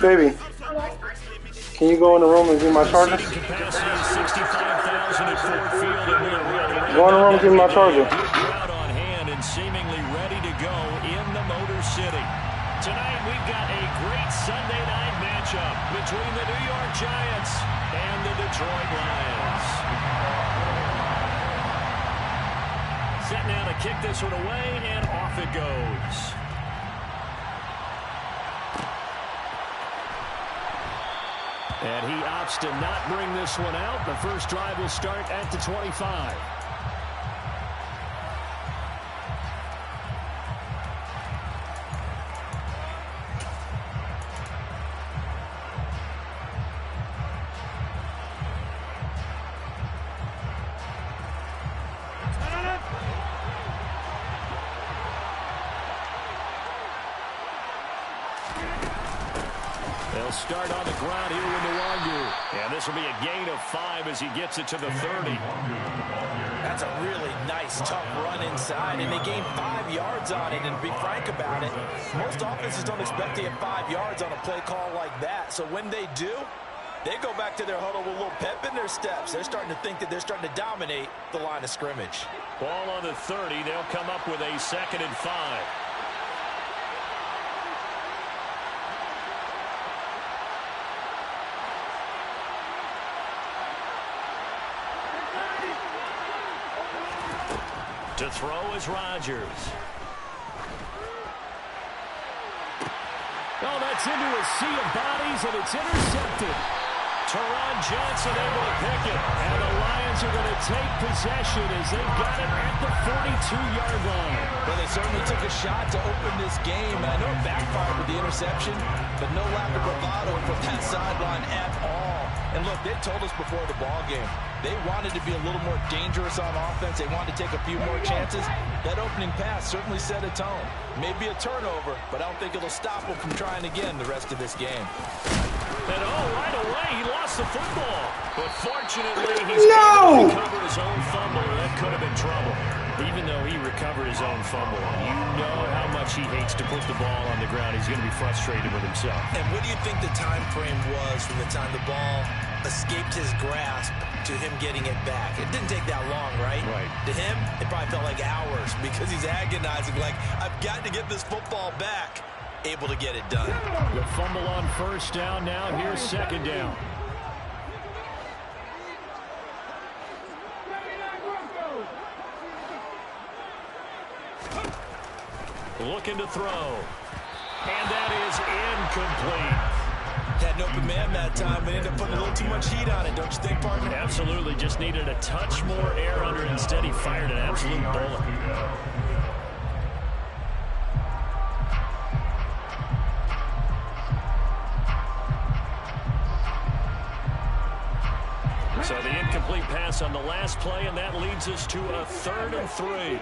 Baby, can you go in the room and get my charger? Seating capacity is 65,000 at Ford Field, and we're ready. Go in the room and get my charger. Good crowd on hand and seemingly ready to go in the Motor City. Tonight we've got a great Sunday night matchup between the New York Giants and the Detroit Lions. Set now to kick this one away, and off it goes. And he opts to not bring this one out. The first drive will start at the 25. They'll start on the ground here with Nwangu. And this will be a gain of 5 as he gets it to the 30. That's a really nice, tough run inside, and they gained 5 yards on it. And to be frank about it, most offenses don't expect to get 5 yards on a play call like that. So when they do, they go back to their huddle with a little pep in their steps. They're starting to think that they're starting to dominate the line of scrimmage. Ball on the 30. They'll come up with a 2nd and 5. To throw is Rodgers. Oh, that's into a sea of bodies, and it's intercepted. Teron Johnson able to pick it. And the Lions are going to take possession as they've got it at the 42-yard line. Well, they certainly took a shot to open this game. I know it backfired with the interception, but no lack of bravado from that sideline at all. And look, they told us before the ball game, they wanted to be a little more dangerous on offense. They wanted to take a few more chances. That opening pass certainly set a tone. Maybe a turnover, but I don't think it'll stop them from trying again the rest of this game. And right away, he lost the football. But fortunately, he's able to recover his own fumble. That could have been trouble. Even though he recovered his own fumble, you know how much he hates to put the ball on the ground. He's going to be frustrated with himself. And what do you think the time frame was from the time the ball escaped his grasp to him getting it back? It didn't take that long, right? Right. To him, it probably felt like hours because he's agonizing, like, I've got to get this football back. Able to get it done. The fumble on first down now. Here's 2nd down. Looking to throw. And that is incomplete. Had an open man that time, but ended up putting a little too much heat on it, don't you think, partner? Absolutely. Just needed a touch more air under it. Instead, he fired an absolute bullet. So the incomplete pass on the last play, and that leads us to a 3rd and 3.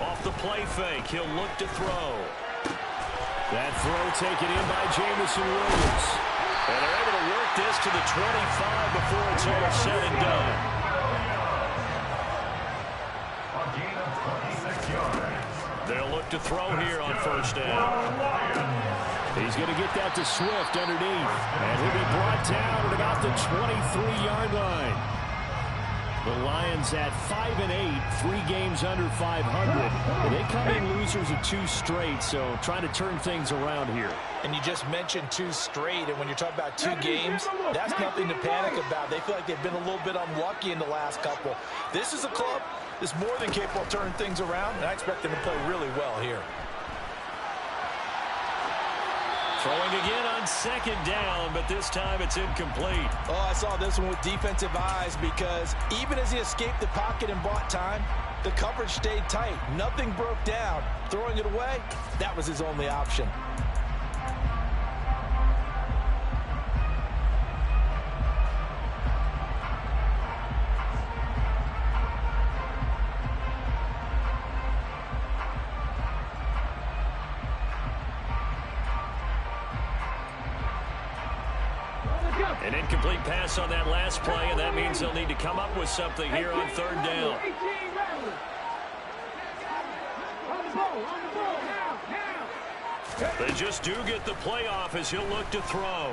Off the play fake, he'll look to throw. That throw taken in by Jameson Williams. And they're able to work this to the 25 before it's all said and done. They'll look to throw here on first down. He's going to get that to Swift underneath. And he'll be brought down at about the 23-yard line. The Lions at 5-8, 3 games under 500. They come in losers of 2 straight, so trying to turn things around here. And you just mentioned 2 straight, and when you're talking about 2 games, that's nothing to panic about. They feel like they've been a little bit unlucky in the last couple. This is a club that's more than capable of turning things around, and I expect them to play really well here. Throwing again on 2nd down, but this time it's incomplete. Oh, I saw this one with defensive eyes because even as he escaped the pocket and bought time, the coverage stayed tight. Nothing broke down. Throwing it away, that was his only option. An incomplete pass on that last play, and that means they'll need to come up with something here on 3rd down. They just do get the playoff as he'll look to throw.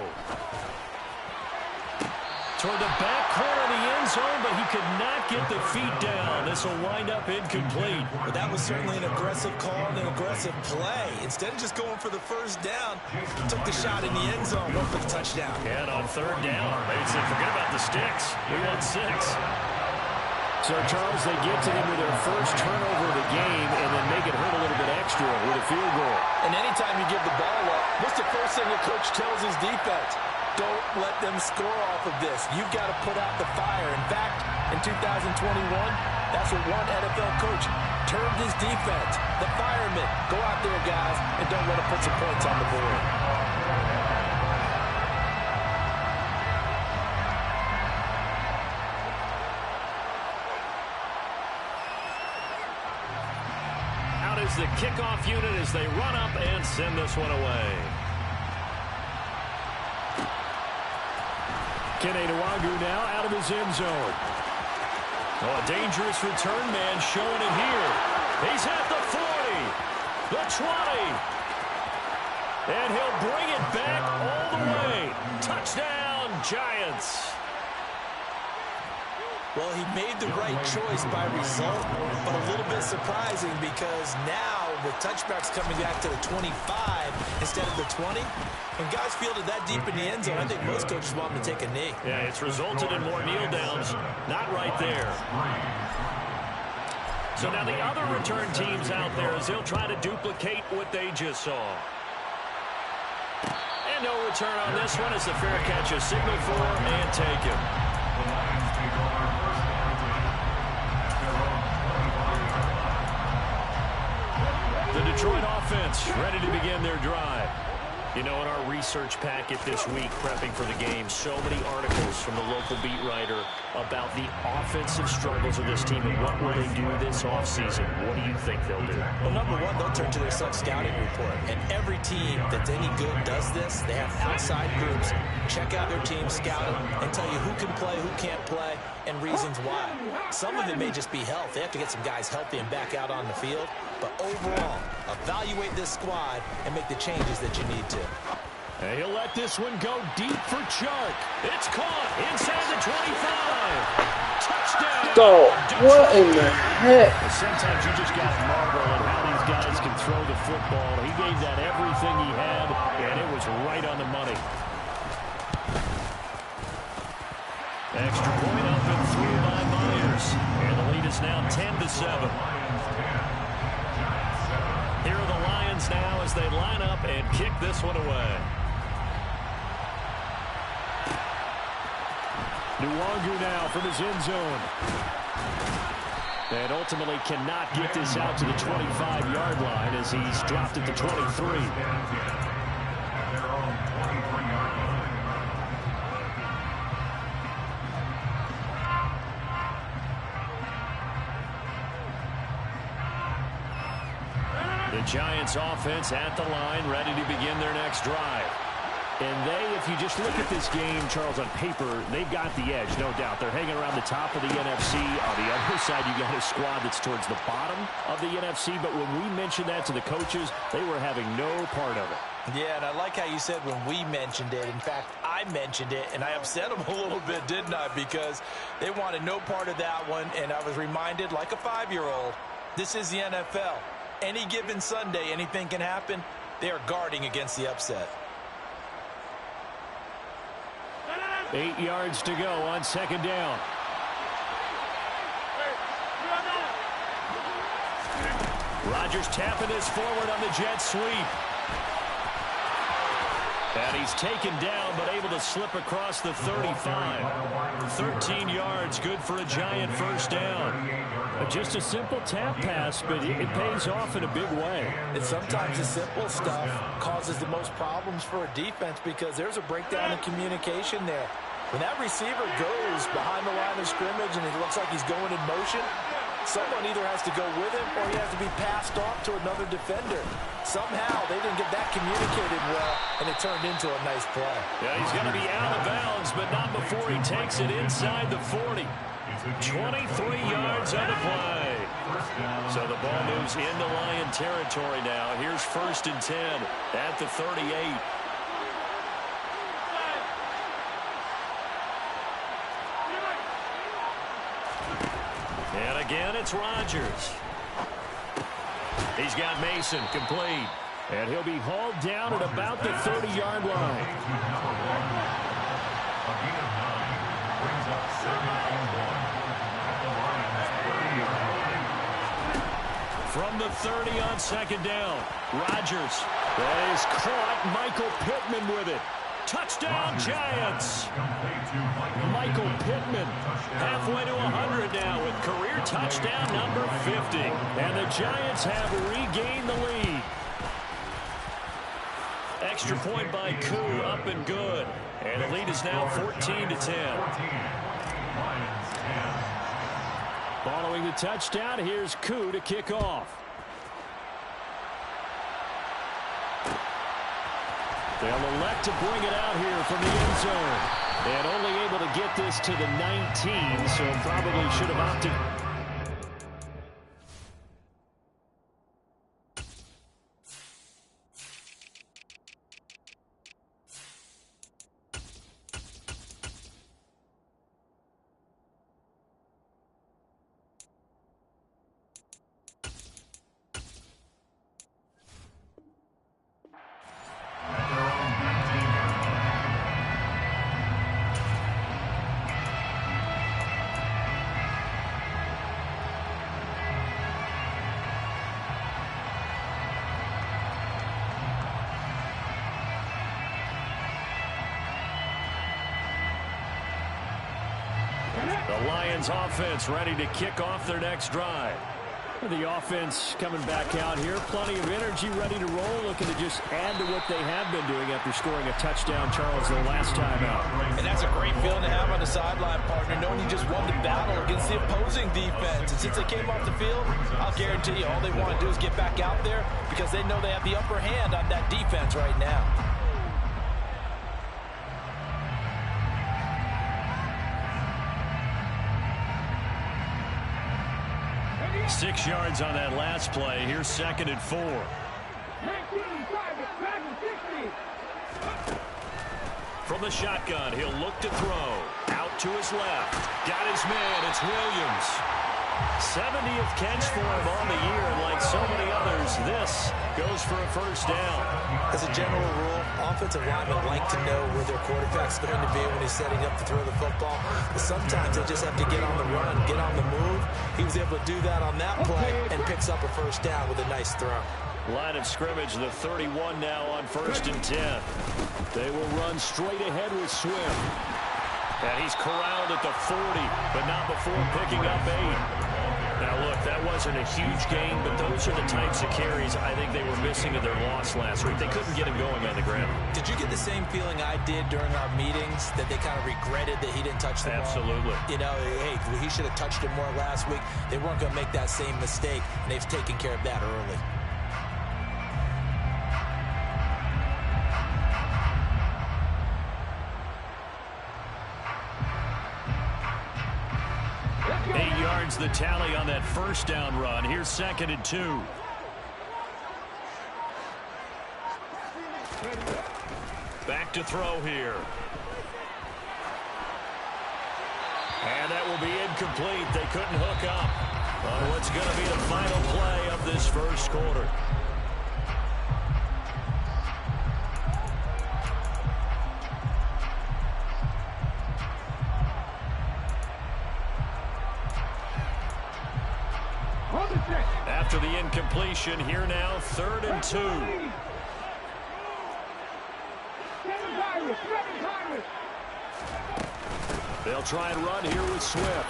Toward the back corner of the end zone, but he could not get the feet down. This will wind up incomplete. Well, that was certainly an aggressive call and an aggressive play. Instead of just going for the first down, took the shot in the end zone, went for the touchdown. And on third down, they said, forget about the sticks. We want 6. So, Charles, they get to them with their first turnover of the game and then make it hurt a little bit extra with a field goal. And anytime you give the ball up, what's the first thing the coach tells his defense? Don't let them score off of this. You've got to put out the fire. In fact, in 2021, that's what one NFL coach termed his defense. The firemen. Go out there, guys, and don't let them put some points on the board. Out is the kickoff unit as they run up and send this one away. Kene Nwangwu now out of his end zone. Oh, a dangerous return man showing it here. He's at the 40, the 20, and he'll bring it back all the way. Touchdown, Giants. Well, he made the right choice by result, but a little bit surprising because now with touchbacks coming back to the 25 instead of the 20, when guys fielded that deep in the end zone, I think most coaches want them to take a knee. Yeah, it's resulted in more kneel downs. Not right there. So now the other return teams out there as they'll try to duplicate what they just saw. And no return on this one as the fair catch is signaled for and taken. The Detroit offense ready to begin their drive. You know, in our research packet this week, prepping for the game, so many articles from the local beat writer about the offensive struggles of this team and what will they do this offseason. What do you think they'll do? Well, number one, they'll turn to their self-scouting report. And every team that's any good does this. They have outside groups. Check out their team, scout them, and tell you who can play, who can't play, and reasons why. Some of it may just be health. They have to get some guys healthy and back out on the field. But overall, evaluate this squad and make the changes that you need to. And he'll let this one go deep for Chark. It's caught inside the 25. Touchdown. So, what in the heck? Sometimes you just got to marvel at how these guys can throw the football. He gave that everything he had, and it was right on the money. Extra point up and through by Myers. And the lead is now 10-7. Here are the Lions now as they line up and kick this one away. Nwangwu now from his end zone. And ultimately cannot get this out to the 25-yard line as he's dropped at the 23. The Giants offense at the line, ready to begin their next drive. And they, if you just look at this game, Charles, on paper, they've got the edge, no doubt. They're hanging around the top of the NFC. On the other side, you got a squad that's towards the bottom of the NFC. But when we mentioned that to the coaches, they were having no part of it. Yeah, and I like how you said when we mentioned it. In fact, I mentioned it, and I upset them a little bit, didn't I? Because they wanted no part of that one, and I was reminded, like a 5-year-old, this is the NFL. Any given Sunday, anything can happen. They are guarding against the upset. 8 yards to go on second down. Rodgers tapping this forward on the jet sweep. And he's taken down, but able to slip across the 35. 13 yards, good for a Giant first down. Just a simple tap pass, but it pays off in a big way. And sometimes the simple stuff causes the most problems for a defense because there's a breakdown in communication there. When that receiver goes behind the line of scrimmage and it looks like he's going in motion, someone either has to go with him or he has to be passed off to another defender. Somehow they didn't get that communicated well, and it turned into a nice play. Yeah, he's going to be out of bounds, but not before he takes it inside the 40. 23 yards on the play. So the ball moves into Lion territory now. Here's 1st and 10 at the 38. And again, it's Rodgers. He's got Mason complete. And he'll be hauled down at about the 30-yard line. From the 30 on 2nd down, Rodgers. That is caught. Michael Pittman with it. Touchdown, Giants. Michael Pittman halfway to 100 now with career touchdown number 50. And the Giants have regained the lead. Extra point by Koo, up and good. And the lead is now 14-10. Following the touchdown, here's Koo to kick off. They'll elect to bring it out here from the end zone. And only able to get this to the 19, so probably should have opted. The Lions offense ready to kick off their next drive. The offense coming back out here. Plenty of energy, ready to roll, looking to just add to what they have been doing after scoring a touchdown, Charles, the last time out. And that's a great feeling to have on the sideline, partner, knowing you just won the battle against the opposing defense. And since they came off the field, I'll guarantee you all they want to do is get back out there because they know they have the upper hand on that defense right now. 6 yards on that last play. Here's 2nd and 4. From the shotgun, he'll look to throw. Out to his left. Got his man. It's Williams. 70th catch for him on the year, and like so many others, this goes for a first down. As a general rule, offensive linemen like to know where their quarterback's going to be when he's setting up to throw the football. But sometimes they just have to get on the run, get on the move. He was able to do that on that play and picks up a first down with a nice throw. Line of scrimmage, the 31 now on 1st and 10. They will run straight ahead with Swift. And he's corralled at the 40, but not before picking up 8. Now, look, that wasn't a huge gain, but those are the types of carries I think they were missing in their loss last week. They couldn't get him going on the ground. Did you get the same feeling I did during our meetings, that they kind of regretted that he didn't touch the ball? Absolutely. You know, hey, he should have touched it more last week. They weren't going to make that same mistake, and they've taken care of that early. The tally on that first down run. Here's 2nd and 2. Back to throw here. And that will be incomplete. They couldn't hook up on what's going to be the final play of this first quarter. After the incompletion, here now, 3rd and 2. They'll try and run here with Swift.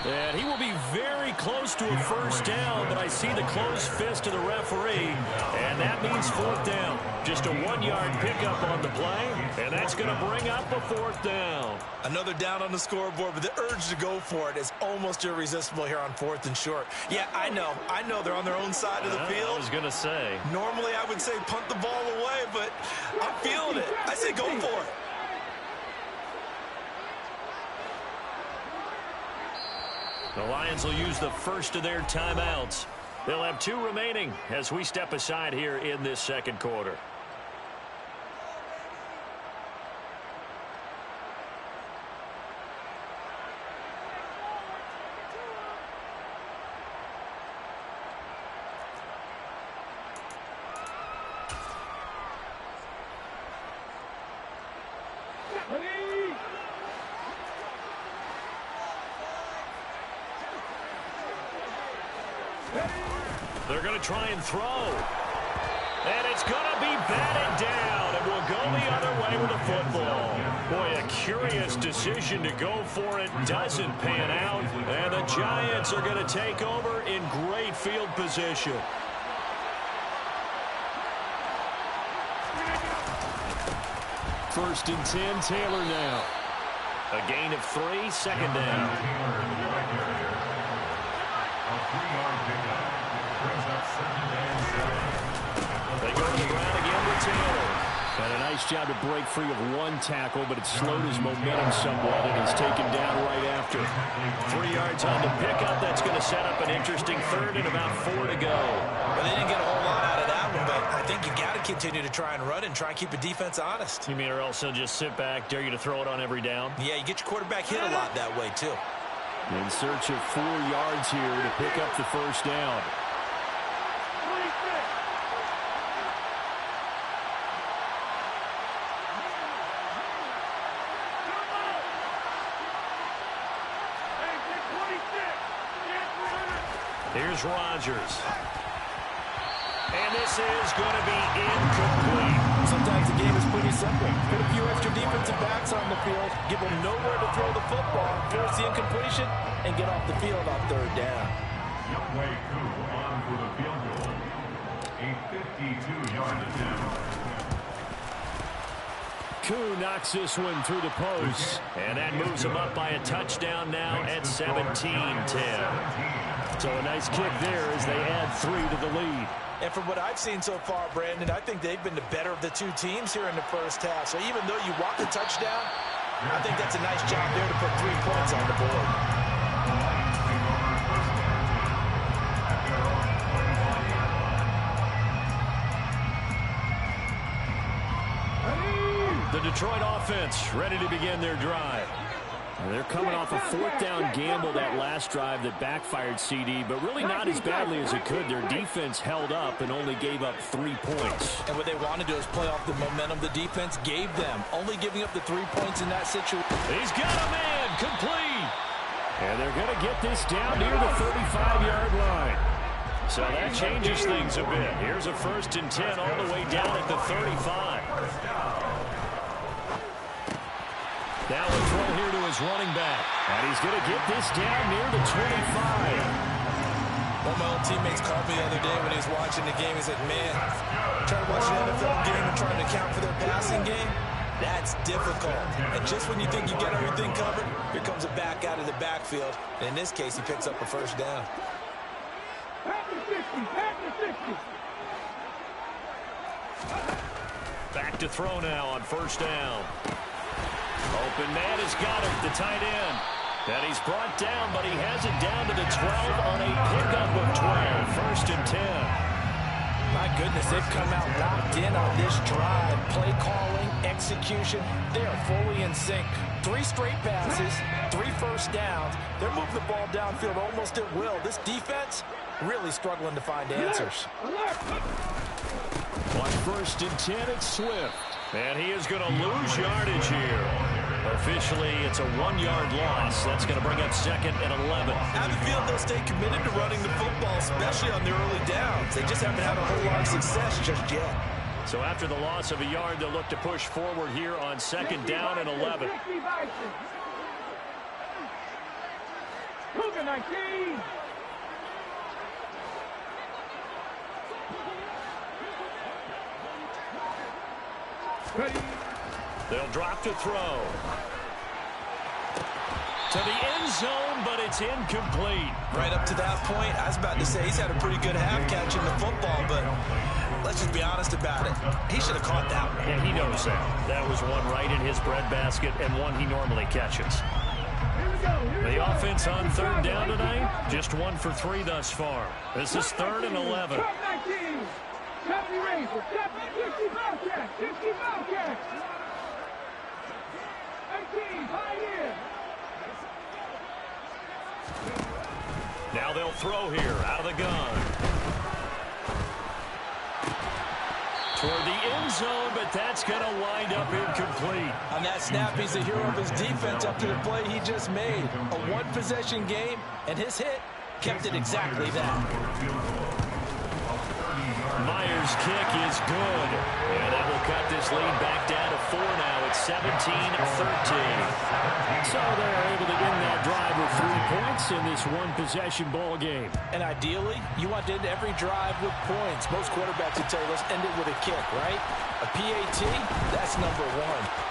And he will be very close to a first down, but I see the closed fist of the referee, and that means 4th down. Just a 1-yard pickup on the play, and that's going to bring up a 4th down. Another down on the scoreboard, but the urge to go for it is almost irresistible here on 4th and short. Yeah, I know they're on their own side of the field. I was going to say. Normally I would say punt the ball away, but I'm feeling it. I say go for it. The Lions will use the first of their timeouts. They'll have 2 remaining as we step aside here in this second quarter. They're going to try and throw. And it's going to be batted down. And will go the other way with the football. Boy, a curious decision to go for it. Doesn't pan out. And the Giants are going to take over in great field position. First and 10, Taylor now. A gain of 3, second down. They go to the ground again with Taylor. And a nice job to break free of 1 tackle, but it slowed his momentum somewhat, and he's taken down right after. 3 yards on the pickup. That's going to set up an interesting third and about 4 to go. Well, they didn't get a whole lot out of that one, but I think you got to continue to try and run and try and keep the defense honest. You mean or else he'll just sit back, dare you to throw it on every down? Yeah, you get your quarterback hit a lot that way, too. In search of 4 yards here to pick up the first down. Here's Rodgers. And this is going to be incomplete. Sometimes the game is pretty simple. Put a few extra defensive backs on the field, give them nowhere to throw the football, force the incompletion, and get off the field on 3rd down. Younghoe Koo on for the field goal. A 52-yard attempt. Koo knocks this one through the post. And that moves him up by a touchdown now at 17-10. So a nice kick there as they add 3 to the lead. And from what I've seen so far, Brandon, I think they've been the better of the 2 teams here in the first half. So even though you walk the touchdown, I think that's a nice job there to put 3 points on the board. The Detroit offense ready to begin their drive. They're coming off a 4th down gamble that last drive that backfired CD, but really not as badly as it could. Their defense held up and only gave up 3 points. And what they want to do is play off the momentum the defense gave them, only giving up the 3 points in that situation. He's got a man, complete. And they're going to get this down near the 35-yard line. So that changes things a bit. Here's a 1st and 10 all the way down at the 35. Now a throw here to his running back. And he's going to get this down near the 25. One of my old teammates called me the other day when he was watching the game. He said, man, trying to watch an NFL game and trying to account for their passing game, that's difficult. And just when you think you get everything covered, here comes a back out of the backfield. And in this case, he picks up a 1st down. Back to throw now on 1st down. Open man has got it, the tight end. And he's brought down, but he has it down to the 12 on a pickup of 12. 1st and 10. My goodness, they've come out locked in on this drive. Play calling, execution, they are fully in sync. 3 straight passes, 3 first downs. They're moving the ball downfield almost at will. This defense really struggling to find answers. On 1st and 10, it's Swift. And he is going to lose yardage here. Officially, it's a 1-yard loss. That's going to bring up 2nd and 11. I have a feeling they'll stay committed to running the football, especially on the early downs. They just haven't had a whole lot of success just yet. So after the loss of a yard, they'll look to push forward here on 2nd down and 11. They'll drop to throw. To the end zone, but it's incomplete. Right up to that point, I was about to say he's had a pretty good half catching the football, but let's just be honest about it. He should have caught that one. And he knows that. That was one right in his breadbasket and one he normally catches. The offense on third down tonight, just 1 for 3 thus far. This is 3rd and 11. Now they'll throw here out of the gun. Toward the end zone, but that's going to wind up incomplete. On that snap, he's the hero of his defense up to the play he just made. A one-possession game, and his hit kept it exactly that. Myers' kick is good, and that will cut this lead back down to 4 now. It's 17-13. So they're able to end that drive with 3 points in this one-possession ball game. And ideally, you want to end every drive with points. Most quarterbacks would tell you, let's end it with a kick, right? A PAT, that's number 1.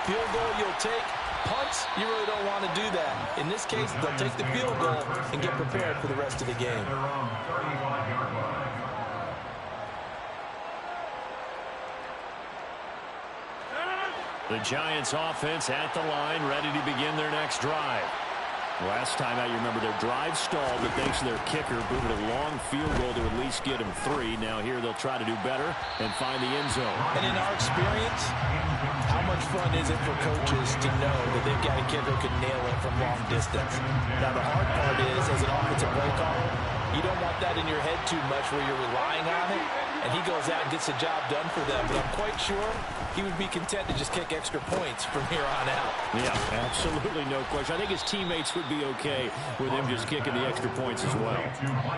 Field goal you'll take. Punts, you really don't want to do that. In this case, they'll take the field goal and get prepared for the rest of the game. The Giants offense at the line, ready to begin their next drive. Last time out, you remember their drive stalled, but thanks to their kicker, booted a long field goal to at least get him 3. Now here they'll try to do better and find the end zone. And in our experience, how much fun is it for coaches to know that they've got a kicker who can nail it from long distance? Now the hard part is, as an offensive play caller, you don't want that in your head too much where you're relying on it, and he goes out and gets the job done for them. But I'm quite sure he would be content to just kick extra points from here on out. Yeah, absolutely no question. I think his teammates would be okay with him just kicking the extra points as well.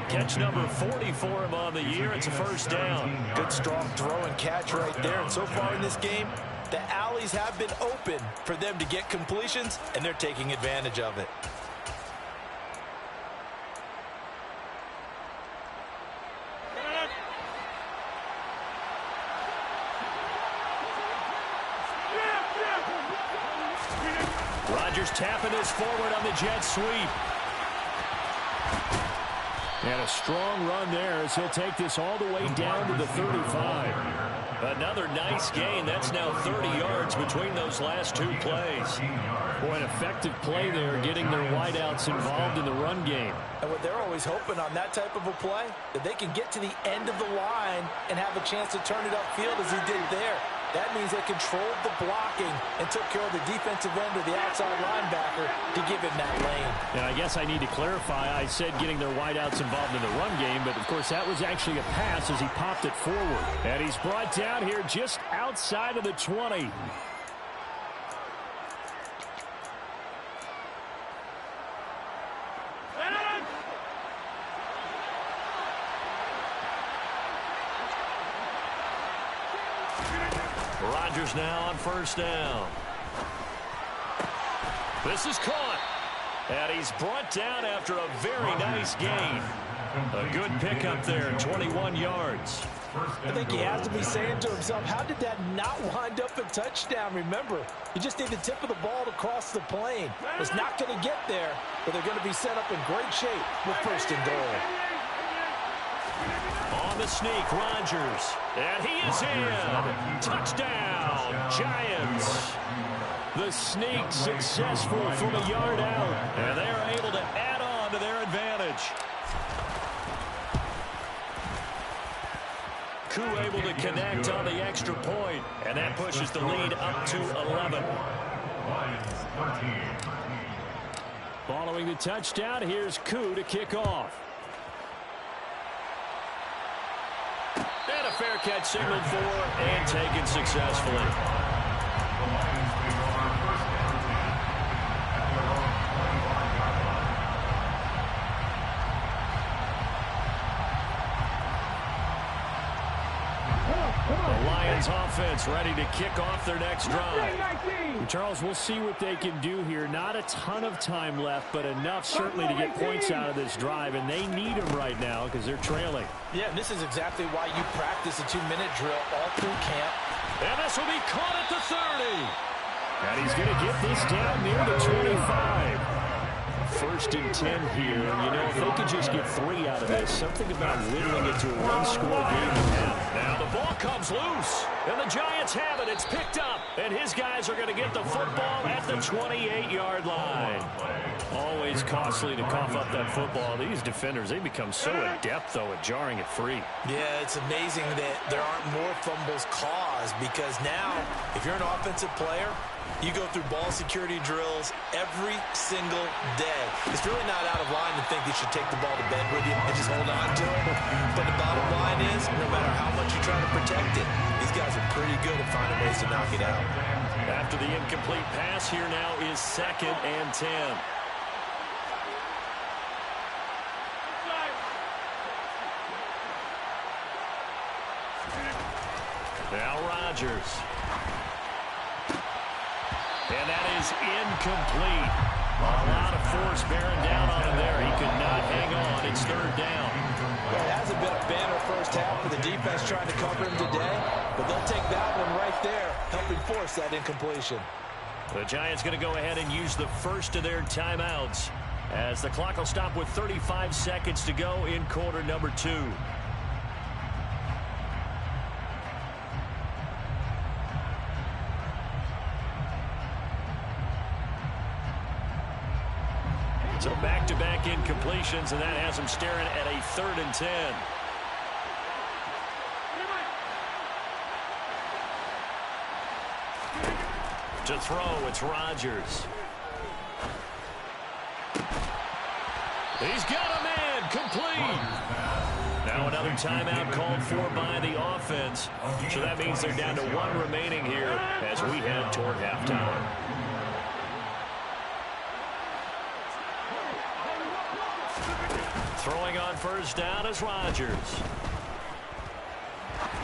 Catch number 40 for him on the year. It's a first down. Good strong throw and catch right there. And so far in this game, the alleys have been open for them to get completions, and they're taking advantage of it. Rodgers tapping this forward on the jet sweep. And a strong run there as he'll take this all the way down to the 35. Another nice gain. That's now 30 yards between those last 2 plays. Boy, an effective play there, getting their wideouts involved in the run game. And what they're always hoping on that type of a play, that they can get to the end of the line and have a chance to turn it upfield as he did there. That means they controlled the blocking and took care of the defensive end or the outside linebacker to give him that lane. And I guess I need to clarify, I said getting their wideouts involved in the run game, but of course that was actually a pass as he popped it forward. And he's brought down here just outside of the 20. Rodgers now on first down. This is caught. And he's brought down after a very nice gain. A good pickup there, 21 yards. I think he has to be saying to himself, how did that not wind up a touchdown? Remember, you just need the tip of the ball to cross the plane. It's not going to get there, but they're going to be set up in great shape with first and goal. On the sneak, Rodgers. And he is in. Touchdown, Giants. The sneak successful from a yard out. And they are able to add on to their advantage. Koo able to connect on the extra point. And that pushes the lead up to 11. Following the touchdown, here's Koo to kick off. And a fair catch signaled for and taken successfully. The Lions offense ready to kick off their next drive. Charles, we'll see what they can do here. Not a ton of time left, but enough certainly to get points out of this drive, and they need them right now because they're trailing. Yeah, and this is exactly why you practice a 2-minute drill all through camp. And this will be caught at the 30. And he's going to get this down near the 25. First and 10 here. And, you know, if they could just get 3 out of this, something about whittling it to a one-score game and a half. Now the ball comes loose, and the Giants have it. It's picked up, and his guys are going to get the football at the 28-yard line. Always costly to cough up that football. These defenders, they become so adept, though, at jarring it free. Yeah, it's amazing that there aren't more fumbles caused because now, if you're an offensive player, you go through ball security drills every single day. It's really not out of line to think you should take the ball to bed with you and just hold on to it. But the bottom line is, no matter how much you try to protect it, these guys are pretty good at finding ways to knock it out. After the incomplete pass, here now is 2nd and 10. Now Rodgers. And that is incomplete. A lot of force bearing down on him there. He could not hang on. It's 3rd down. Well, it hasn't been a banner first half for the defense trying to cover him today, but they'll take that one right there, helping force that incompletion. The Giants going to go ahead and use the first of their timeouts as the clock will stop with 35 seconds to go in quarter number 2. So back-to-back incompletions, and that has him staring at a 3rd and 10. To throw, it's Rodgers. He's got a man, complete. Now another timeout called for by the offense. So that means they're down to 1 remaining here as we head toward halftime. Throwing on first down is Rodgers.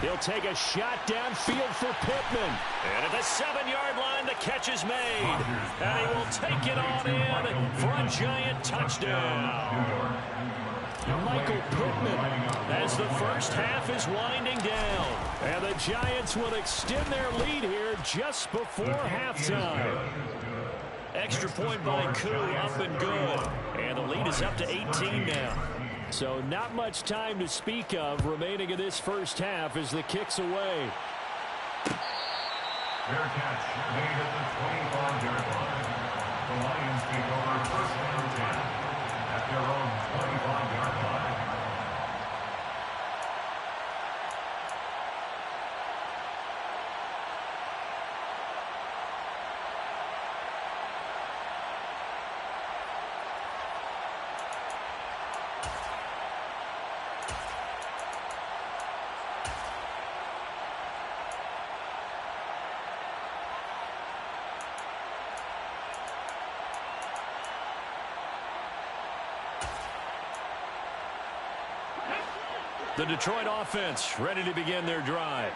He'll take a shot downfield for Pittman. And at the 7-yard line, the catch is made. And he will take it on in for a Giant touchdown. Michael Pittman as the first half is winding down. And the Giants will extend their lead here just before halftime. Extra point by Koo, up and good. And the lead is up to 18 now. So not much time to speak of remaining in this first half as the kick's away. Fair catch made at the 25-yard line. The Lions take over 1st and 10 at their own 25-yard line. The Detroit offense ready to begin their drive.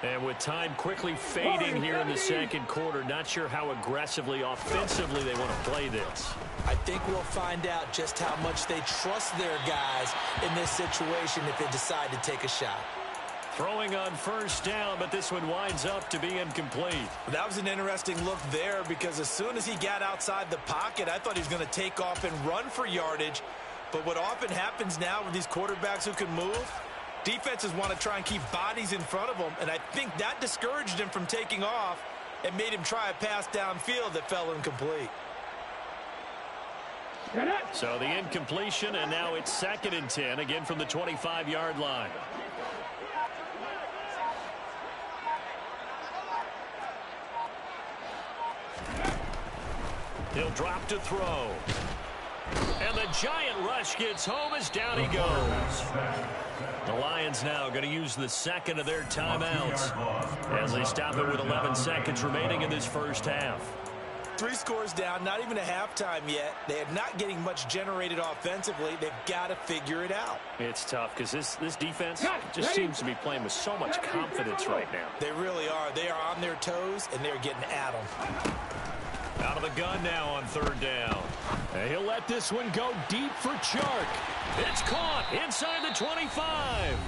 And with time quickly fading here in the 2nd quarter, not sure how aggressively, offensively they want to play this. I think we'll find out just how much they trust their guys in this situation if they decide to take a shot. Throwing on first down, but this one winds up to be incomplete. That was an interesting look there because as soon as he got outside the pocket, I thought he was going to take off and run for yardage. But what often happens now with these quarterbacks who can move, defenses want to try and keep bodies in front of them, and I think that discouraged him from taking off and made him try a pass downfield that fell incomplete. So the incompletion, and now it's 2nd and 10, again from the 25-yard line. He'll drop to throw. And the Giant rush gets home as down he goes. The Lions now going to use the 2nd of their timeouts as they stop it with 11 seconds remaining in this first half. 3 scores down, not even a halftime yet. They are not getting much generated offensively. They've got to figure it out. It's tough because this defense just seems to be playing with so much confidence right now. They really are. They are on their toes, and they're getting at them. Out of the gun now on 3rd down. And he'll let this one go deep for Chark. It's caught inside the 25.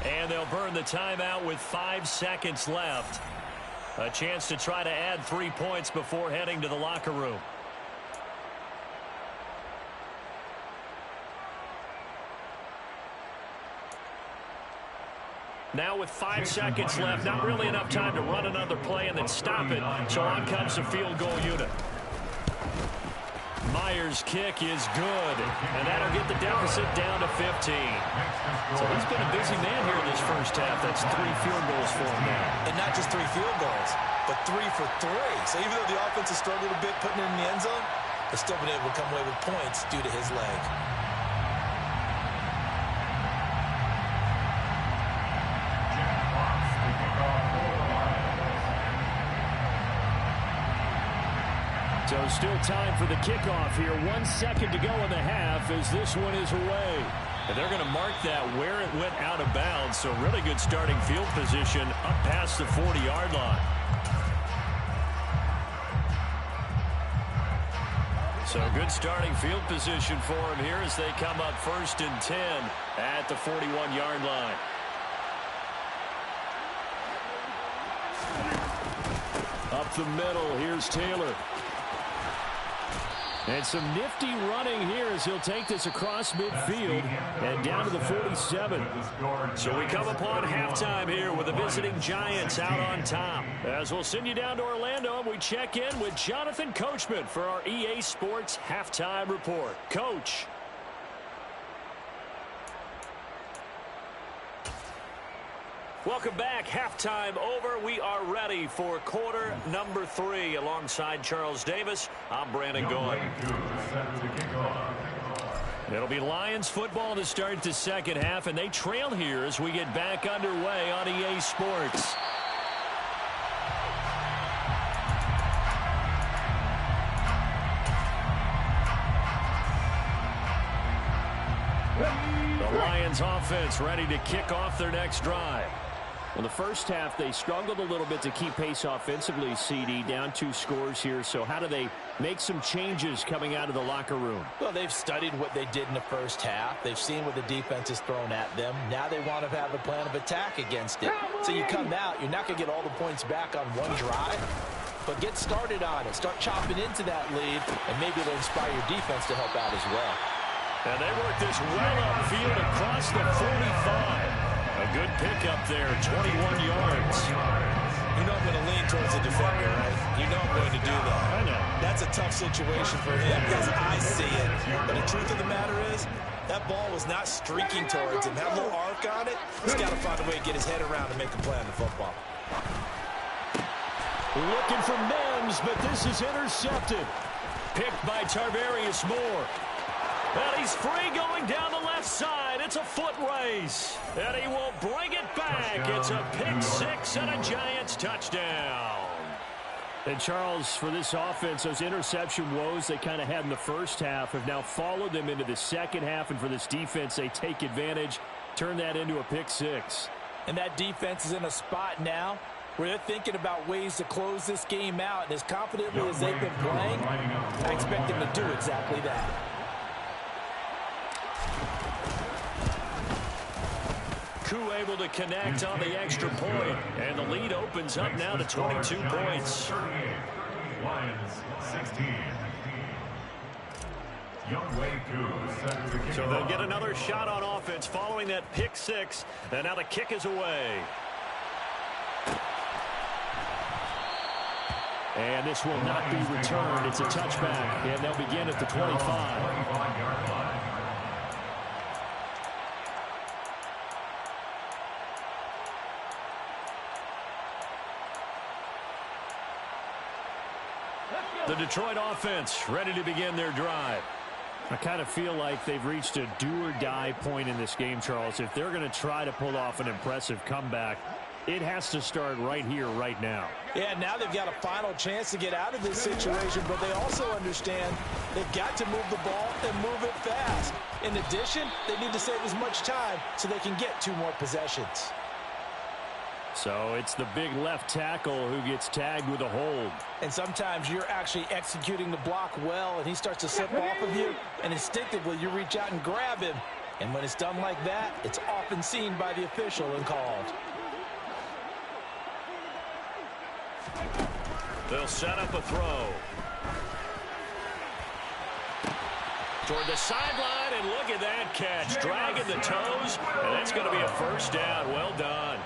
And they'll burn the timeout with 5 seconds left. A chance to try to add 3 points before heading to the locker room. Now with 5 seconds left, not really enough time to run another play and then stop it. So on comes the field goal unit. Myers' kick is good, and that'll get the deficit down to 15. So he's been a busy man here in this first half. That's 3 field goals for him now. And not just 3 field goals, but 3 for 3. So even though the offense has struggled a bit putting it in the end zone, they've still been able to come away with points due to his leg. So still time for the kickoff here. 1 second to go in the half as this one is away. And they're going to mark that where it went out of bounds. So really good starting field position up past the 40-yard line. So good starting field position for him here as they come up 1st and 10 at the 41-yard line. Up the middle, here's Taylor. And some nifty running here as he'll take this across midfield and down to the 47. So we come upon halftime here with the visiting Giants out on top. As we'll send you down to Orlando and we check in with Jonathan Coachman for our EA Sports Halftime Report. Coach. Welcome back. Halftime over. We are ready for quarter number 3. Alongside Charles Davis, I'm Brandon Gaudin. It'll be Lions football to start the second half, and they trail here as we get back underway on EA Sports. The Lions offense ready to kick off their next drive. Well, the first half, they struggled a little bit to keep pace offensively, CD, down 2 scores here. So how do they make some changes coming out of the locker room? Well, they've studied what they did in the first half. They've seen what the defense has thrown at them. Now they want to have a plan of attack against it. So you come out, you're not going to get all the points back on one drive, but get started on it. Start chopping into that lead, and maybe it'll inspire your defense to help out as well. And they work this well upfield across the 45. A good pickup there, 21 yards. You know I'm going to lean towards the defender, right? You know I'm going to do that. I know. That's a tough situation for him as I see it. But the truth of the matter is, that ball was not streaking towards him. That little arc on it, he's got to find a way to get his head around and make a play on the football. Looking for Mims, but this is intercepted. Picked by Tarvarius Moore. And he's free going down the left side. It's a foot race. And he will bring it back. It's a pick 6 and a Giants touchdown. And Charles, for this offense, those interception woes they kind of had in the first half have now followed them into the second half. And for this defense, they take advantage, turn that into a pick 6. And that defense is in a spot now where they're thinking about ways to close this game out. And as confidently as they've been playing, I expect them to do exactly that. Koo able to connect on the extra point, and the lead opens up now to 22 points. Lions 16. So they'll get another shot on offense following that pick 6, and now the kick is away. And this will not be returned. It's a touchback, and they'll begin at the 25. The Detroit offense ready to begin their drive. I kind of feel like they've reached a do-or-die point in this game, Charles. If they're going to try to pull off an impressive comeback, it has to start right here, right now. Yeah, now they've got a final chance to get out of this situation, but they also understand they've got to move the ball and move it fast. In addition, they need to save as much time so they can get 2 more possessions. So it's the big left tackle who gets tagged with a hold. And sometimes you're actually executing the block well, and he starts to slip off of you, and instinctively you reach out and grab him. And when it's done like that, it's often seen by the official and called. They'll set up a throw. Toward the sideline, and look at that catch. Dragging the toes, and that's going to be a first down. Well done.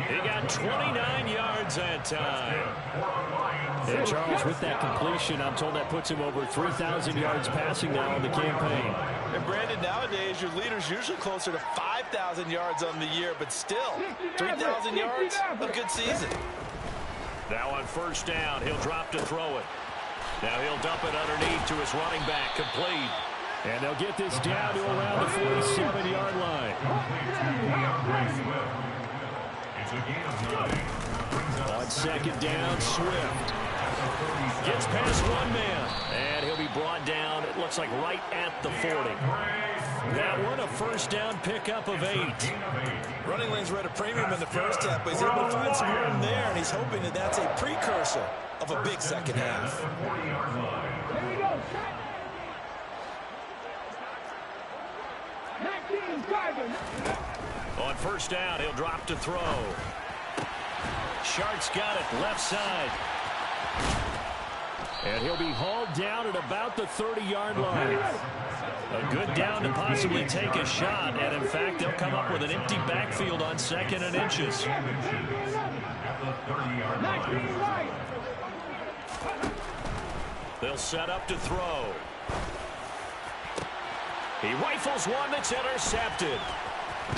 He got 29 yards that time. And Charles, with that completion, I'm told that puts him over 3,000 yards passing now in the campaign. And Brandon, nowadays your leader's usually closer to 5,000 yards on the year, but still, 3,000 yards, a good season. Now on first down, he'll drop to throw it. Now he'll dump it underneath to his running back, complete. And they'll get this down to around the 47-yard line. On second down, Swift gets past one man, and he'll be brought down, it looks like right at the 40. That one a first down pickup of 8. Running lanes were at a premium in the first half, but he's able to find some room there, and he's hoping that that's a precursor of a big second half. On first down, he'll drop to throw. Sharks got it, left side. And he'll be hauled down at about the 30-yard line. A good down to possibly take a shot, and in fact, they'll come up with an empty backfield on 2nd and inches. They'll set up to throw. He rifles one that's intercepted.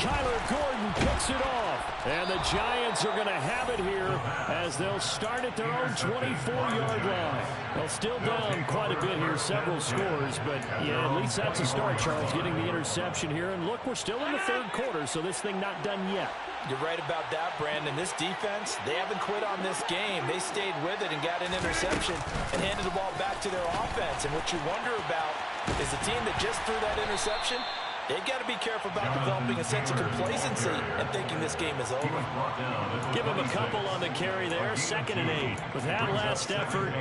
Kyler Gordon picks it off. And the Giants are going to have it here as they'll start at their own 24-yard line. They'll still down quite a bit here, several scores. But, yeah, at least that's a start, Charles, getting the interception here. And, look, we're still in the third quarter, so this thing not done yet. You're right about that, Brandon. This defense, they haven't quit on this game. They stayed with it and got an interception and handed the ball back to their offense. And what you wonder about is the team that just threw that interception, they've got to be careful about developing a sense of complacency and thinking this game is over. Give him a couple on the carry there. 2nd and 8. With that last effort,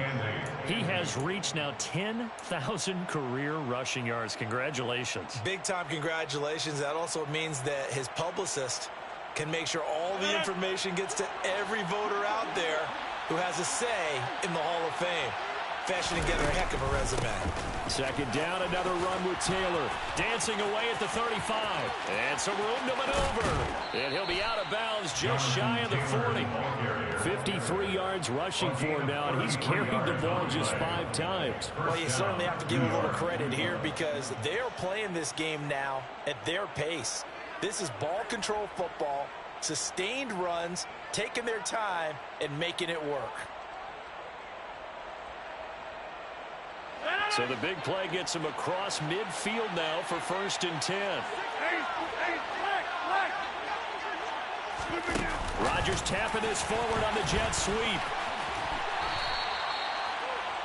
he has reached now 10,000 career rushing yards. Congratulations. Big-time congratulations. That also means that his publicist can make sure all the information gets to every voter out there who has a say in the Hall of Fame. Fashioning together a heck of a resume. 2nd down, another run with Taylor. Dancing away at the 35. And some room to maneuver. And he'll be out of bounds just shy of the 40. 53 yards rushing for him now, and he's carried the ball just 5 times. Well, you certainly have to give a little credit here because they are playing this game now at their pace. This is ball control football, sustained runs, taking their time, and making it work. So the big play gets him across midfield now for 1st and 10. Rodgers tapping this forward on the jet sweep.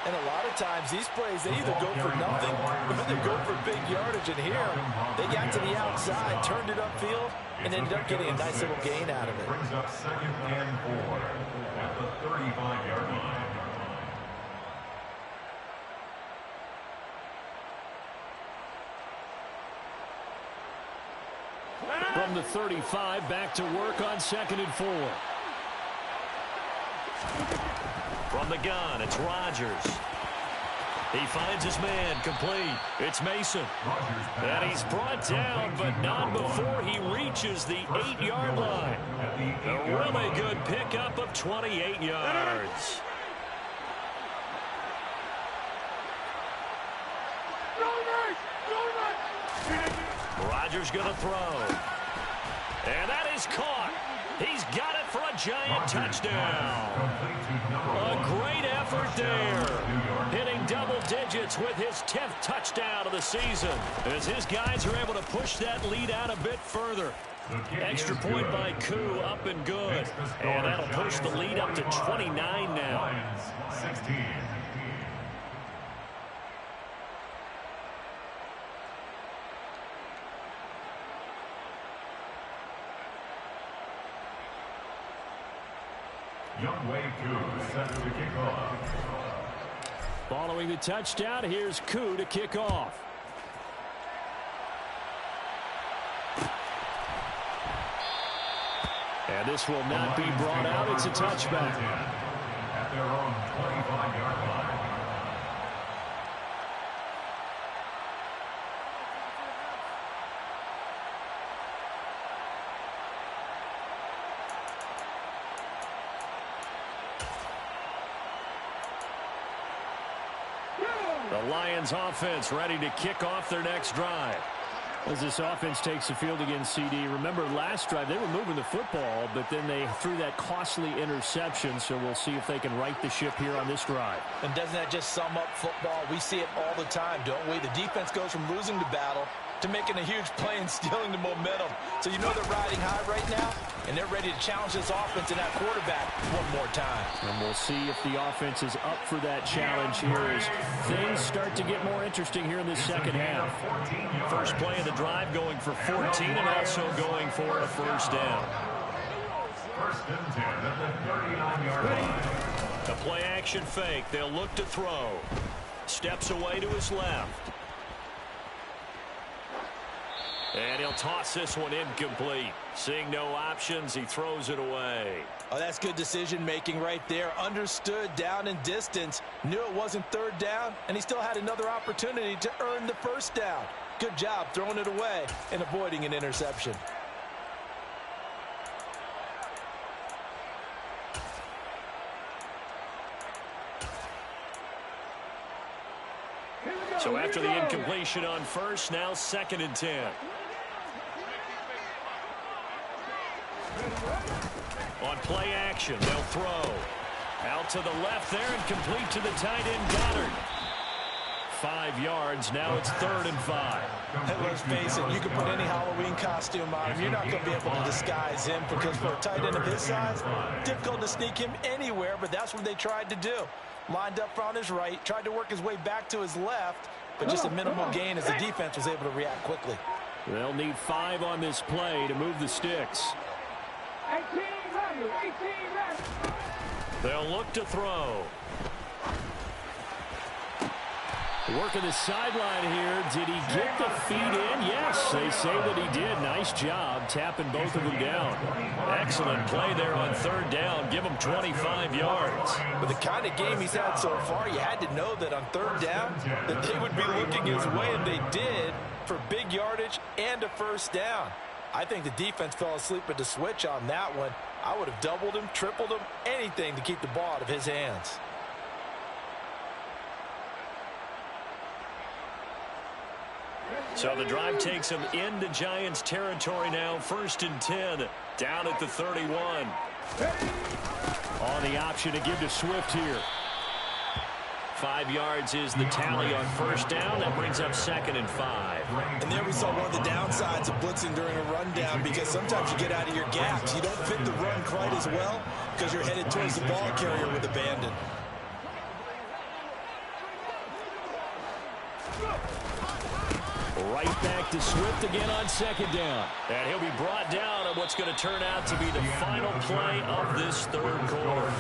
And a lot of times these plays, they either go for nothing or they go for big yardage. And here, they got to the outside, turned it upfield, and ended up getting a nice little gain out of it. Brings up 2nd and 4 at the 35-yard line. From the 35, back to work on 2nd and 4. From the gun, it's Rodgers. He finds his man, complete. It's Mason. And he's brought down, but not before he reaches the 8-yard line. A really good pickup of 28 yards. Rodgers going to throw. And that is caught. He's got it for a giant touchdown. A great effort there. Hitting double digits with his 10th touchdown of the season. As his guys are able to push that lead out a bit further. Extra point by Koo, up and good. And that'll push the lead up to 29 now. 16. Younghoe Koo set to kick off. Following the touchdown, here's Koo to kick off. And this will not be brought out. It's a touchback. At their own 25-yard line. The Lions offense ready to kick off their next drive. As this offense takes the field against CD, remember last drive they were moving the football, but then they threw that costly interception, so we'll see if they can right the ship here on this drive. And doesn't that just sum up football? We see it all the time, don't we? The defense goes from losing the battle to making a huge play and stealing the momentum. So you know they're riding high right now, and they're ready to challenge this offense and that quarterback one more time. And we'll see if the offense is up for that challenge here as things start to get more interesting here in the second half. First play of the drive going for 14 and also going for a first down. First and 10 at the 39-yard line. The play action fake. They'll look to throw. Steps away to his left. And he'll toss this one incomplete. Seeing no options, he throws it away. Oh, that's good decision-making right there. Understood down and distance. Knew it wasn't third down, and he still had another opportunity to earn the first down. Good job throwing it away and avoiding an interception. So after the incompletion on first, now second and 10. On play action, they'll throw. Out to the left there and complete to the tight end Goddard. 5 yards, now it's 3rd and 5. Hey, let's face it, you can put any Halloween costume on him. You're not going to be able to disguise him because for a tight end of his size, difficult to sneak him anywhere, but that's what they tried to do. Lined up on his right, tried to work his way back to his left, but just a minimal gain as the defense was able to react quickly. They'll need 5 on this play to move the sticks. 18 ready, 18 ready. They'll look to throw. Working the sideline here. Did he get the feet in? Yes, they say that he did. Nice job tapping both of them down. Excellent play there on 3rd down. Give him 25 yards. With the kind of game he's had so far, you had to know that on 3rd down that they would be looking his way, and they did for big yardage and a first down. I think the defense fell asleep at the switch on that one. I would have doubled him, tripled him, anything to keep the ball out of his hands. So the drive takes him into Giants territory now. 1st and 10, down at the 31. On the option to give to Swift here. 5 yards is the tally on 1st down. That brings up 2nd and 5. And there we saw one of the downsides of blitzing during a rundown, because sometimes you get out of your gaps. You don't fit the run quite as well because you're headed towards the ball carrier with abandon. Right back to Swift again on 2nd down. And he'll be brought down on what's going to turn out to be the final play of this 3rd quarter.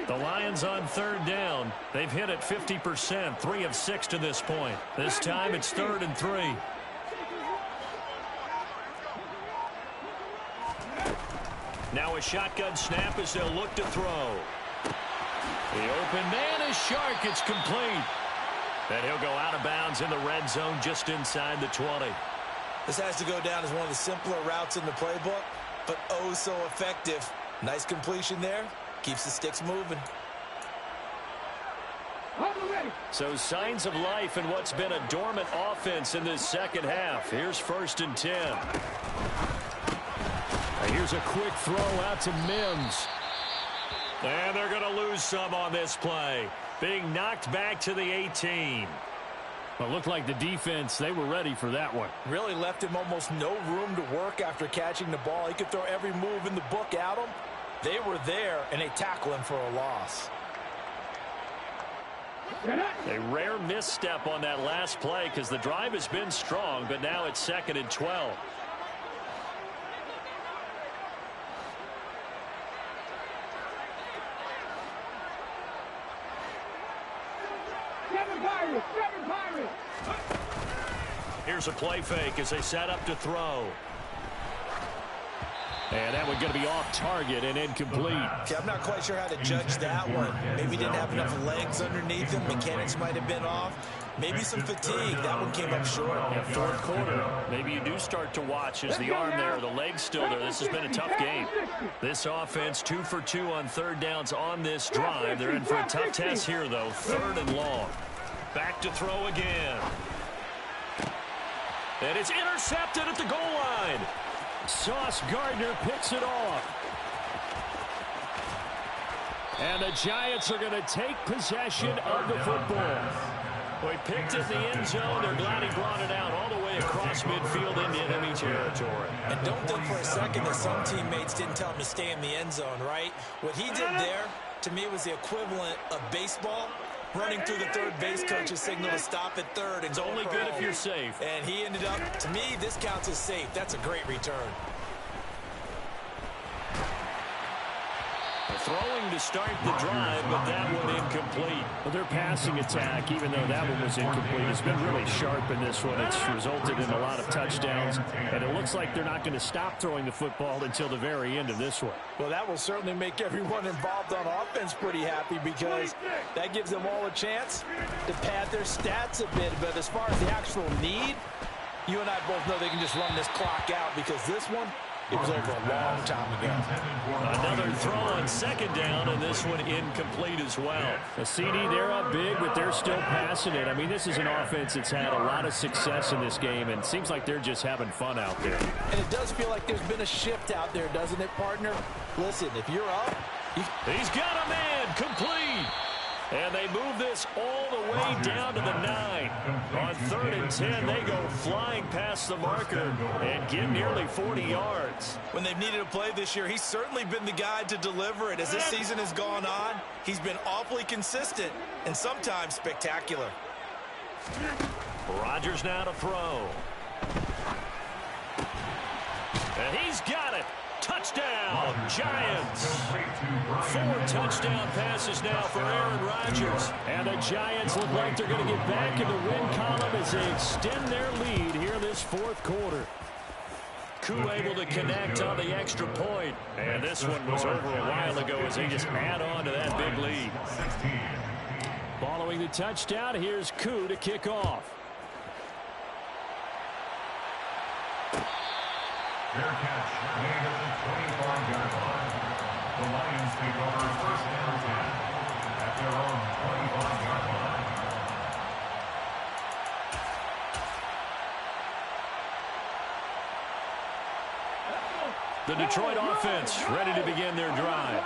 The Lions on 3rd down. They've hit it 50%, 3 of 6 to this point. This time it's 3rd and 3. Now a shotgun snap as they'll look to throw. The open man is Shark. It's complete. And he'll go out of bounds in the red zone just inside the 20. This has to go down as one of the simpler routes in the playbook, but oh so effective. Nice completion there. Keeps the sticks moving. So signs of life in what's been a dormant offense in this second half. Here's 1st and 10. And here's a quick throw out to Mims. And they're going to lose some on this play. Being knocked back to the 18. Well, it looked like the defense, they were ready for that one. Really left him almost no room to work after catching the ball. He could throw every move in the book at him. They were there, and they tackle him for a loss. A rare misstep on that last play because the drive has been strong, but now it's 2nd and 12. Here's a play fake as they set up to throw. And that one's going to be off target and incomplete. Okay, I'm not quite sure how to judge that one. Maybe he didn't have enough legs underneath him. Mechanics might have been off. Maybe some fatigue. That one came up short. Yeah, fourth quarter. Maybe you do start to watch as the arm there, the leg's still there. This has been a tough game. This offense 2 for 2 on third downs on this drive. They're in for a tough test here, though. 3rd and long. Back to throw again. And it's intercepted at the goal line. Sauce Gardner picks it off. And the Giants are going to take possession of the football. Well, he picked it in the end zone. They're glad he brought it out all the way across midfield into enemy territory. And don't think for a second that some teammates didn't tell him to stay in the end zone, right? What he did there, to me, was the equivalent of baseball. Running through the third base coach's signal to stop at third. And it's only good if you're safe. And he ended up, to me, this counts as safe. That's a great return. Throwing to start the drive, but that one incomplete. Well, their passing attack, even though that one was incomplete, has been really sharp in this one. It's resulted in a lot of touchdowns, and it looks like they're not going to stop throwing the football until the very end of this one. Well, that will certainly make everyone involved on offense pretty happy because that gives them all a chance to pad their stats a bit. But as far as the actual need, you and I both know they can just run this clock out because this one, it was over a long time ago. Another throw on second down, and this one incomplete as well. The CD, they're up big, but they're still passing it. I mean, this is an offense that's had a lot of success in this game, and it seems like they're just having fun out there. And it does feel like there's been a shift out there, doesn't it, partner? Listen, if you're up... He's got a man, complete. And they move this all the way down to the 9. On 3rd and 10, they go flying past the marker and get nearly 40 yards. When they've needed a play this year, he's certainly been the guy to deliver it. As this season has gone on, he's been awfully consistent and sometimes spectacular. Rodgers now to throw. And he's got it. Touchdown, Giants. 4 touchdown passes now for Aaron Rodgers. And the Giants look like they're going to get back in the win column as they extend their lead here this 4th quarter. Koo able to connect on the extra point. And this one was over a while ago as they just add on to that big lead. Following the touchdown, here's Koo to kick off. Fair catch made at the 25-yard line. The Lions take over 1st and 10 at their own 25-yard line. The Detroit offense ready to begin their drive.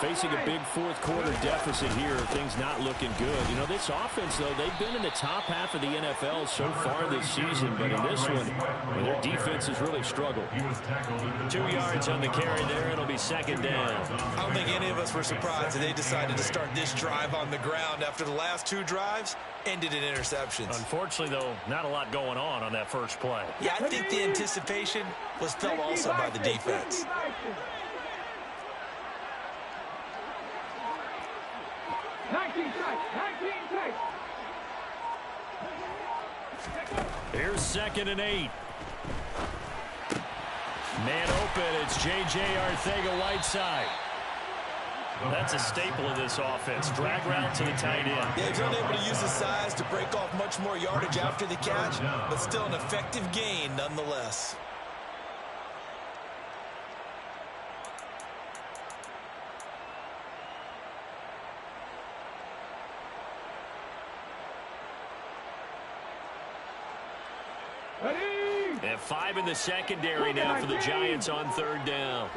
Facing a big 4th quarter deficit here, things not looking good. You know, this offense, though, they've been in the top half of the NFL so far this season, but in this one, well, their defense has really struggled. 2 yards on the carry there, it'll be 2nd down. I don't think any of us were surprised that they decided to start this drive on the ground after the last 2 drives ended in interceptions. Unfortunately, though, not a lot going on that first play. Yeah, I think the anticipation was felt also by the defense. Here's 2nd and 8. Man open, it's J.J. Arcega-Whiteside. That's a staple of this offense. Drag route to the tight end. Yeah, he's unable to use his size to break off much more yardage after the catch, but still an effective gain nonetheless. And 5 in the secondary now for the Giants on 3rd down.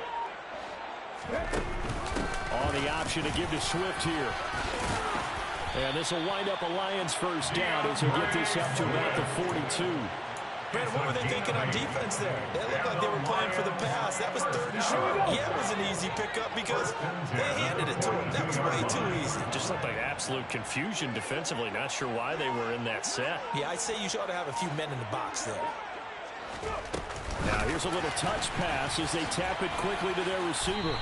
On the option to give to Swift here. And this will wind up a Lions 1st down as he'll get this up to about the 42. Brandon, what were they thinking on defense there? They looked like they were playing for the pass. That was 3rd and short. Yeah, it was an easy pickup because they handed it to him. That was way too easy. Just looked like absolute confusion defensively. Not sure why they were in that set. Yeah, I'd say you ought to have a few men in the box there. Now here's a little touch pass as they tap it quickly to their receiver.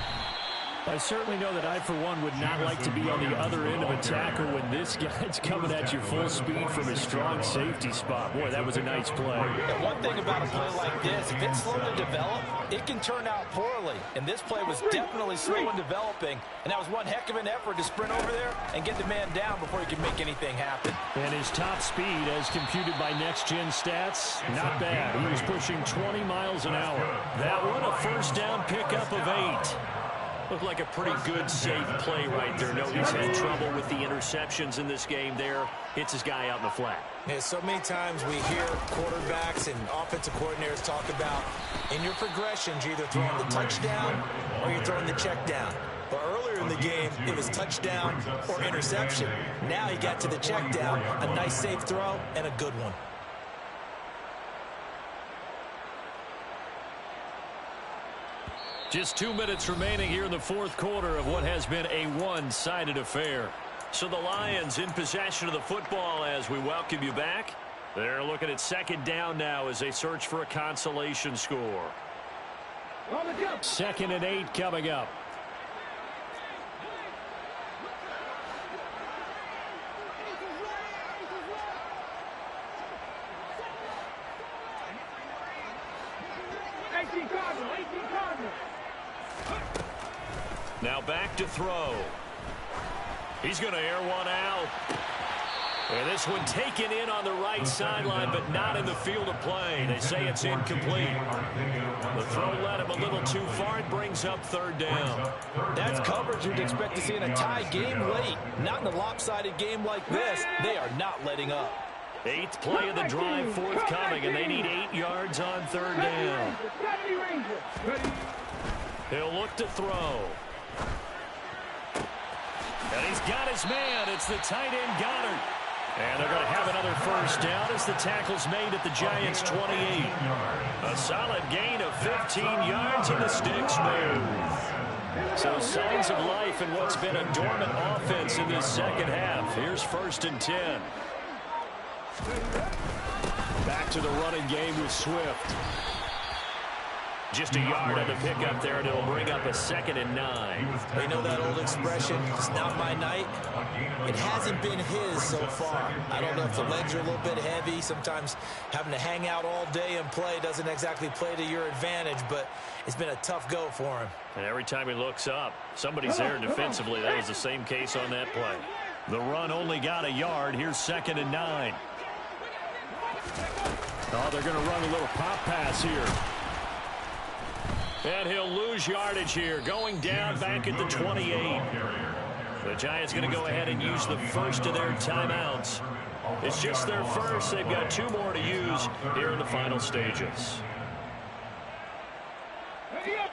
I certainly know that I, for one, would not like to be on the other end of a tackle when this guy's coming at you full speed from his strong safety spot. Boy, that was a nice play. And one thing about a play like this, if it's slow to develop, it can turn out poorly. And this play was definitely slow in developing. And that was one heck of an effort to sprint over there and get the man down before he could make anything happen. And his top speed, as computed by Next Gen Stats, not bad. He was pushing 20 miles an hour. That one, a first down pickup of 8. Looked like a pretty good, safe play right there. Nobody's had trouble with the interceptions in this game there. Hits his guy out in the flat. Yeah, so many times we hear quarterbacks and offensive coordinators talk about in your progressions, you're either throwing the touchdown or you're throwing the check down. But earlier in the game, it was touchdown or interception. Now he got to the check down, a nice safe throw, and a good one. Just 2 minutes remaining here in the fourth quarter of what has been a one-sided affair. So the Lions in possession of the football as we welcome you back. They're looking at second down now as they search for a consolation score. 2nd and 8 coming up. Now back to throw. He's going to air one out. And this one taken in on the right sideline, but not in the field of play. They say it's incomplete. The throw led him a little too far. It brings up third down. That's coverage you'd expect to see in a tie game late. Not in a lopsided game like this. They are not letting up. 8th play of the drive forthcoming, and they need 8 yards on third down. He'll look to throw. And he's got his man. It's the tight end, Goddard. And they're going to have another first down as the tackle's made at the Giants' 28. A solid gain of 15 yards, and the sticks move. So signs of life in what's been a dormant offense in this second half. Here's 1st and 10. Back to the running game with Swift. Just a yard on the pickup there, and it'll bring up a 2nd and 9. You know that old expression, it's not my night? It hasn't been his so far. I don't know if the legs are a little bit heavy. Sometimes having to hang out all day and play doesn't exactly play to your advantage, but it's been a tough go for him. And every time he looks up, somebody's there defensively. That was the same case on that play. The run only got a yard. Here's 2nd and 9. Oh, they're going to run a little pop pass here. And he'll lose yardage here, going down back at the 28. The Giants going to go ahead and use the first of their timeouts. It's just their first. They've got 2 more to use here in the final stages.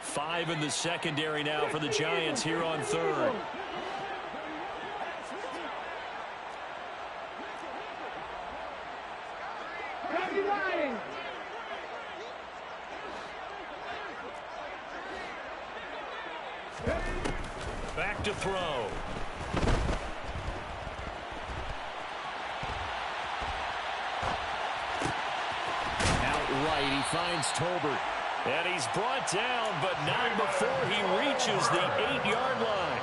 5 in the secondary now for the Giants here on third. Back to throw. Outright, he finds Tolbert. And he's brought down, but not before he reaches the 8-yard line.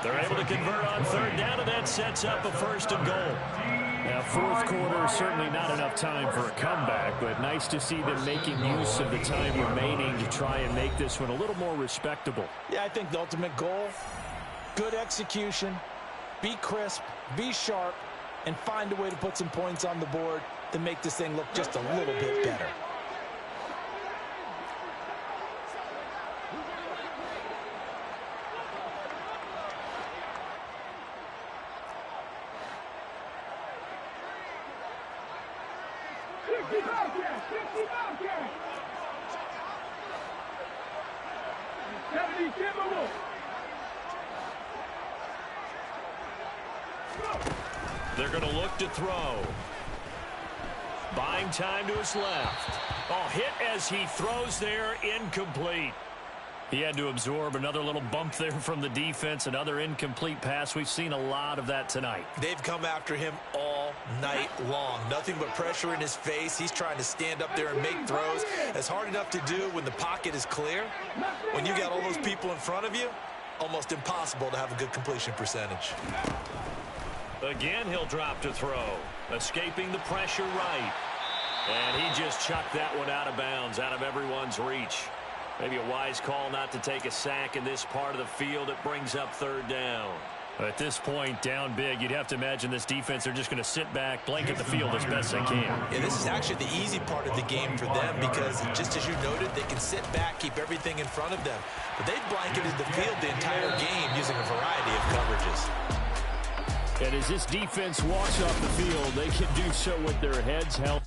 They're able to convert on third down, and that sets up a 1st and goal. Now, fourth quarter, certainly not enough time for a comeback, but nice to see them making use of the time remaining to try and make this one a little more respectable. Yeah, I think the ultimate goal, good execution, be crisp, be sharp, and find a way to put some points on the board to make this thing look just a little bit better. They're going to look to throw. Buying time to his left. Oh, hit as he throws there, incomplete. He had to absorb another little bump there from the defense, another incomplete pass. We've seen a lot of that tonight. They've come after him all night long. Nothing but pressure in his face. He's trying to stand up there and make throws. It's hard enough to do when the pocket is clear. When you got all those people in front of you, almost impossible to have a good completion percentage. Again, he'll drop to throw. Escaping the pressure right. And he just chucked that one out of bounds, out of everyone's reach. Maybe a wise call not to take a sack in this part of the field. It brings up third down. At this point, down big, you'd have to imagine this defense, they're just going to sit back, blanket the field as best they can. Yeah, this is actually the easy part of the game for them because, just as you noted, they can sit back, keep everything in front of them. But they've blanketed the field the entire game using a variety of coverages. And as this defense walks off the field, they can do so with their heads held.